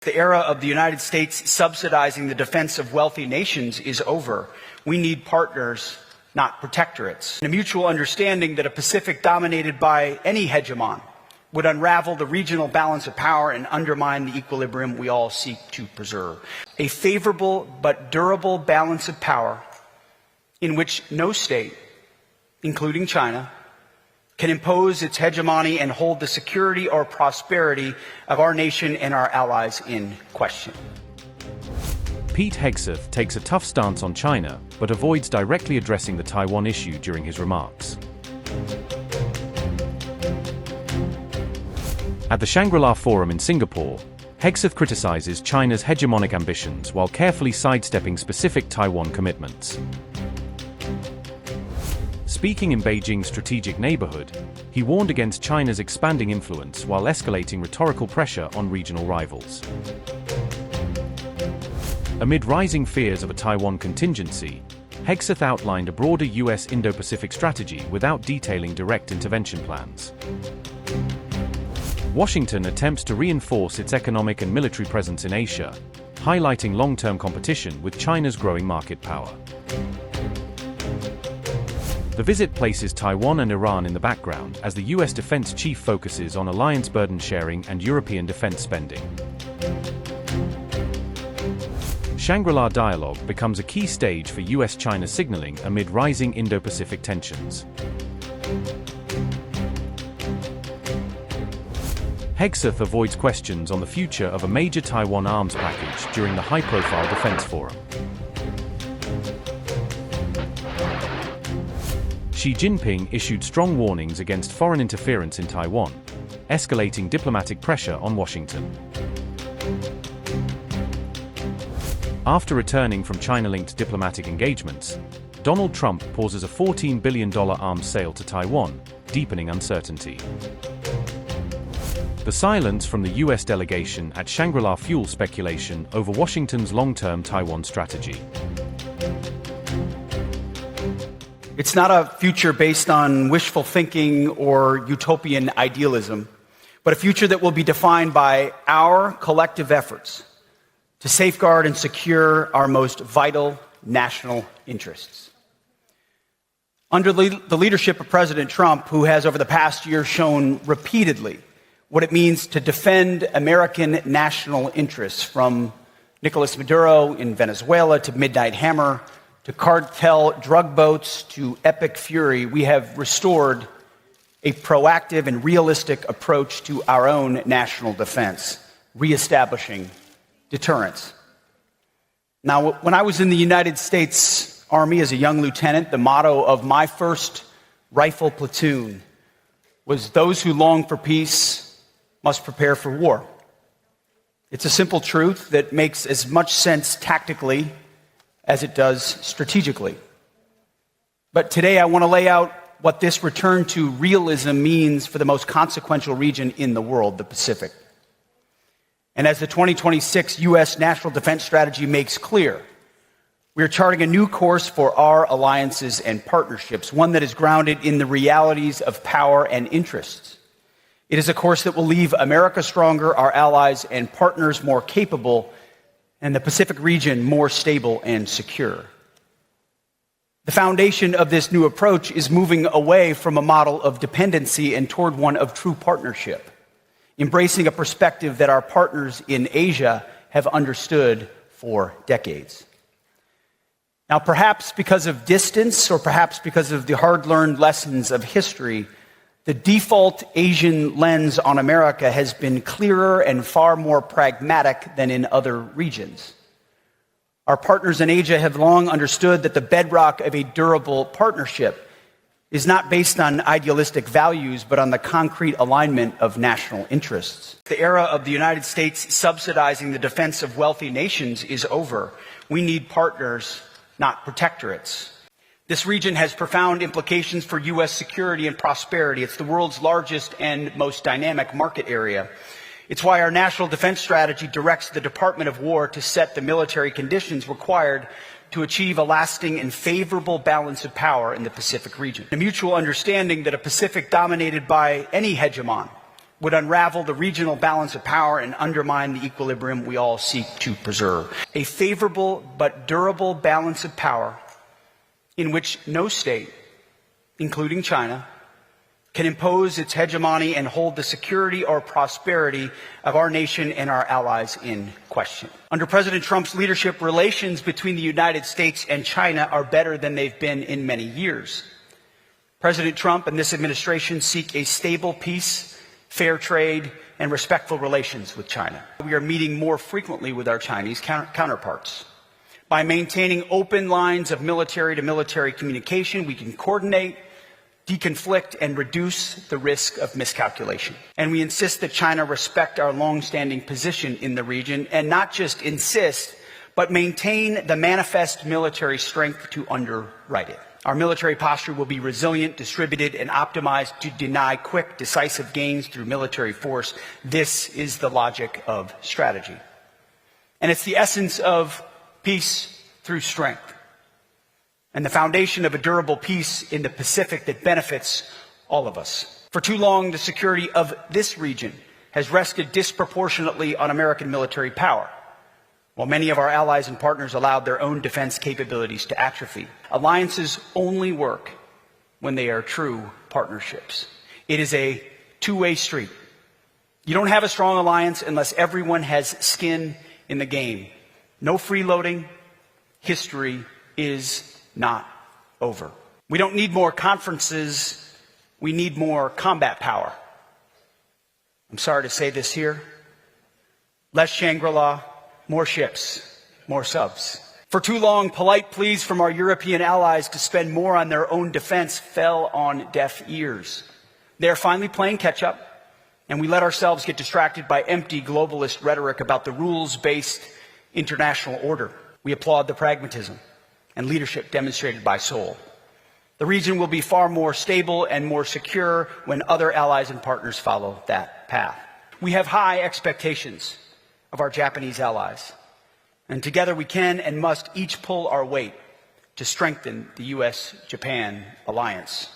The era of the United States subsidizing the defense of wealthy nations is over. We need partners, not protectorates. And a mutual understanding that a Pacific dominated by any hegemon would unravel the regional balance of power and undermine the equilibrium we all seek to preserve. A favorable but durable balance of power in which no state, including China, can impose its hegemony and hold the security or prosperity of our nation and our allies in question. Pete Hegseth takes a tough stance on China, but avoids directly addressing the Taiwan issue during his remarks. At the Shangri-La Forum in Singapore, Hegseth criticizes China's hegemonic ambitions while carefully sidestepping specific Taiwan commitments. Speaking in Beijing's strategic neighborhood, he warned against China's expanding influence while escalating rhetorical pressure on regional rivals. Amid rising fears of a Taiwan contingency, Hegseth outlined a broader U.S. Indo-Pacific strategy without detailing direct intervention plans. Washington attempts to reinforce its economic and military presence in Asia, highlighting long-term competition with China's growing market power. The visit places Taiwan and Iran in the background as the U.S. defense chief focuses on alliance burden sharing and European defense spending. Shangri-La Dialogue becomes a key stage for U.S. China signaling amid rising Indo-Pacific tensions. Hegseth avoids questions on the future of a major Taiwan arms package during the high-profile defense forum. Xi Jinping issued strong warnings against foreign interference in Taiwan, escalating diplomatic pressure on Washington. After returning from China-linked diplomatic engagements, Donald Trump pauses a $14 billion arms sale to Taiwan, deepening uncertainty. The silence from the U.S. delegation at Shangri-La fuels speculation over Washington's long-term Taiwan strategy. It's not a future based on wishful thinking or utopian idealism, but a future that will be defined by our collective efforts to safeguard and secure our most vital national interests. Under the leadership of President Trump, who has over the past year shown repeatedly what it means to defend American national interests, from Nicolas Maduro in Venezuela to Midnight Hammer, to cartel drug boats, to epic fury, we have restored a proactive and realistic approach to our own national defense, reestablishing deterrence. Now, when I was in the United States Army as a young lieutenant, the motto of my first rifle platoon was, "Those who long for peace must prepare for war." It's a simple truth that makes as much sense tactically as it does strategically. But today I want to lay out what this return to realism means for the most consequential region in the world, the Pacific. And as the 2026 U.S. National Defense Strategy makes clear, we are charting a new course for our alliances and partnerships, one that is grounded in the realities of power and interests. It is a course that will leave America stronger, our allies and partners more capable, and the Pacific region more stable and secure. The foundation of this new approach is moving away from a model of dependency and toward one of true partnership, embracing a perspective that our partners in Asia have understood for decades. Now, perhaps because of distance, or perhaps because of the hard-learned lessons of history, the default Asian lens on America has been clearer and far more pragmatic than in other regions. Our partners in Asia have long understood that the bedrock of a durable partnership is not based on idealistic values, but on the concrete alignment of national interests. The era of the United States subsidizing the defense of wealthy nations is over. We need partners, not protectorates. This region has profound implications for U.S. security and prosperity. It's the world's largest and most dynamic market area. It's why our national defense strategy directs the Department of War to set the military conditions required to achieve a lasting and favorable balance of power in the Pacific region. A mutual understanding that a Pacific dominated by any hegemon would unravel the regional balance of power and undermine the equilibrium we all seek to preserve. A favorable but durable balance of power in which no state, including China, can impose its hegemony and hold the security or prosperity of our nation and our allies in question. Under President Trump's leadership, relations between the United States and China are better than they've been in many years. President Trump and this administration seek a stable peace, fair trade, and respectful relations with China. We are meeting more frequently with our Chinese counterparts. By maintaining open lines of military-to-military communication, we can coordinate, deconflict, and reduce the risk of miscalculation. And we insist that China respect our long-standing position in the region, and not just insist, but maintain the manifest military strength to underwrite it. Our military posture will be resilient, distributed, and optimized to deny quick, decisive gains through military force. This is the logic of strategy. And it's the essence of peace through strength, and the foundation of a durable peace in the Pacific that benefits all of us. For too long, the security of this region has rested disproportionately on American military power, while many of our allies and partners allowed their own defense capabilities to atrophy. Alliances only work when they are true partnerships. It is a two-way street. You don't have a strong alliance unless everyone has skin in the game. No freeloading. History is not over. We don't need more conferences. We need more combat power. I'm sorry to say this here. Less Shangri-La, more ships, more subs. For too long, polite pleas from our European allies to spend more on their own defense fell on deaf ears. They are finally playing catch up, and we let ourselves get distracted by empty globalist rhetoric about the rules-based international order. We applaud the pragmatism and leadership demonstrated by Seoul. The region will be far more stable and more secure when other allies and partners follow that path. We have high expectations of our Japanese allies, and together we can and must each pull our weight to strengthen the U.S.-Japan alliance.